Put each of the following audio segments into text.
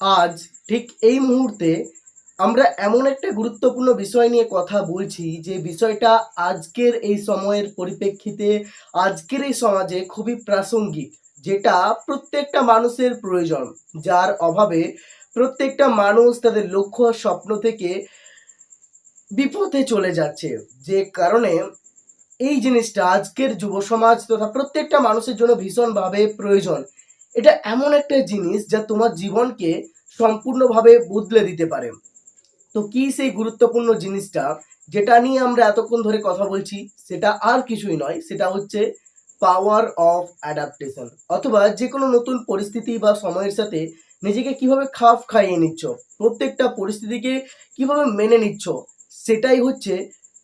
আজ ঠিক এই মুহূর্তে আমরা এমন একটা গুরুত্বপূর্ণ বিষয় নিয়ে কথা বলছি যে বিষয়টা আজকের এই সময়ের পরিপ্রেক্ষিতে আজকের এই সমাজে খুবই প্রাসঙ্গিক, যেটা প্রত্যেকটা মানুষের প্রয়োজন, যার অভাবে প্রত্যেকটা মানুষ তাদের লক্ষ্য আর স্বপ্ন থেকে বিপথে চলে যাচ্ছে। যে কারণে এই জিনিসটা আজকের যুব সমাজ তথা প্রত্যেকটা মানুষের জন্য ভীষণভাবে প্রয়োজন। এটা এমন একটা জিনিস যা তোমার জীবনকে সম্পূর্ণভাবে বদলে দিতে পারে। তো কি সেই গুরুত্বপূর্ণ জিনিসটা যেটা নিয়ে আমরা এতক্ষণ ধরে কথা বলছি, সেটা আর কিছুই নয়, সেটা হচ্ছে পাওয়ার অফ অ্যাডাপ্টেশন, অথবা যে কোনো নতুন পরিস্থিতি বা সময়ের সাথে নিজেকে কিভাবে খাপ খাইয়ে নিচ্ছ, প্রত্যেকটা পরিস্থিতিকে কিভাবে মেনে নিচ্ছ, সেটাই হচ্ছে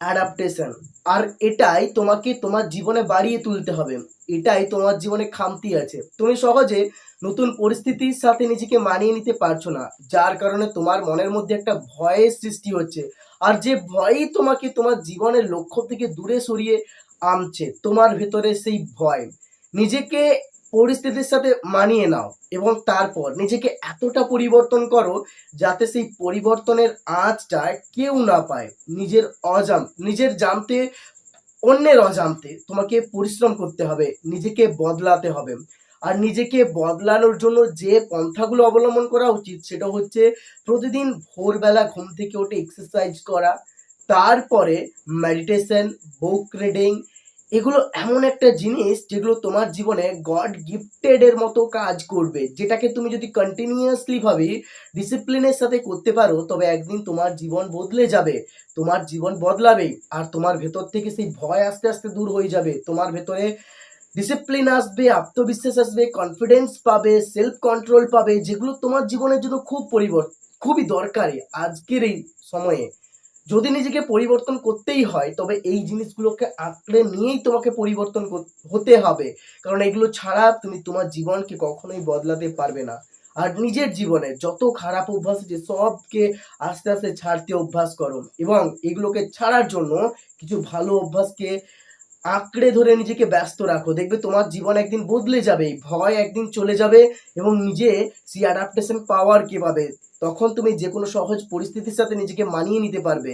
অ্যাডাপ্টেশন। আর এটাই তোমাকে তোমার জীবনে বাড়িয়ে তুলতে হবে। এটাই তোমার জীবনে খামতি আছে, তুমি সহজে নতুন পরিস্থিতির সাথে নিজেকে মানিয়ে নিতে পারছো না, যার কারণে তোমার মনের মধ্যে একটা ভয়ের সৃষ্টি হচ্ছে। আর যে ভয়ই তোমাকে তোমার জীবনের লক্ষ্য থেকে দূরে সরিয়ে আনছে, তোমার ভেতরে সেই ভয়। নিজেকে পরিস্থিতির সাথে মানিয়ে নাও এবং তারপর নিজেকে এতটা পরিবর্তন করো যাতে সেই পরিবর্তনের আঁচটা কেউ না পায়। নিজের জানতে অন্যের অজান্তে তোমাকে পরিশ্রম করতে হবে, নিজেকে বদলাতে হবে। আর নিজেকে বদলানোর জন্য যে পন্থাগুলো অবলম্বন করা উচিত সেটা হচ্ছে প্রতিদিন ভোরবেলা ঘুম থেকে উঠে এক্সারসাইজ করা, তারপরে মেডিটেশন, বুক রিডিং। এগুলো এমন একটা জিনিস যেগুলো তোমার জীবনে গড গিফটেড এর মতো কাজ করবে, যেটাকে তুমি যদি কন্টিনিউয়াসলি ভাবে ডিসিপ্লিনের সাথে করতে পারো, তবে একদিন তোমার জীবন বদলে যাবে। তোমার জীবন বদলাবে আর তোমার ভেতর থেকে সেই ভয় আস্তে আস্তে দূর হয়ে যাবে। তোমার ভেতরে ডিসিপ্লিন আসবে, আত্মবিশ্বাস আসবে, কনফিডেন্স পাবে, সেলফ কন্ট্রোল পাবে, যেগুলো তোমার জীবনের জন্য খুবই দরকারি আজকের এই সময়ে। যদি নিজেকে পরিবর্তন করতেই হয় তবে এই জিনিসগুলোকে আঁকড়ে নিয়েই তোমাকে পরিবর্তন হতে হবে, কারণ এগুলো ছাড়া তুমি তোমার জীবনকে কখনোই বদলাতে পারবে না। আর নিজের জীবনে যত খারাপ অভ্যাস আছে সবকে আস্তে আস্তে ছাড়তে অভ্যাস করো, এবং এগুলোকে ছাড়ার জন্য কিছু ভালো অভ্যাসকে আঁকড়ে ধরে নিজেকে ব্যস্ত রাখো। দেখবে তোমার জীবন একদিন বদলে যাবে, এই ভয় একদিন চলে যাবে এবং নিজে সেই অ্যাডাপ্টেশন পাওয়ার কে পাবে। তখন তুমি যে কোনো সহজ পরিস্থিতির সাথে নিজেকে মানিয়ে নিতে পারবে।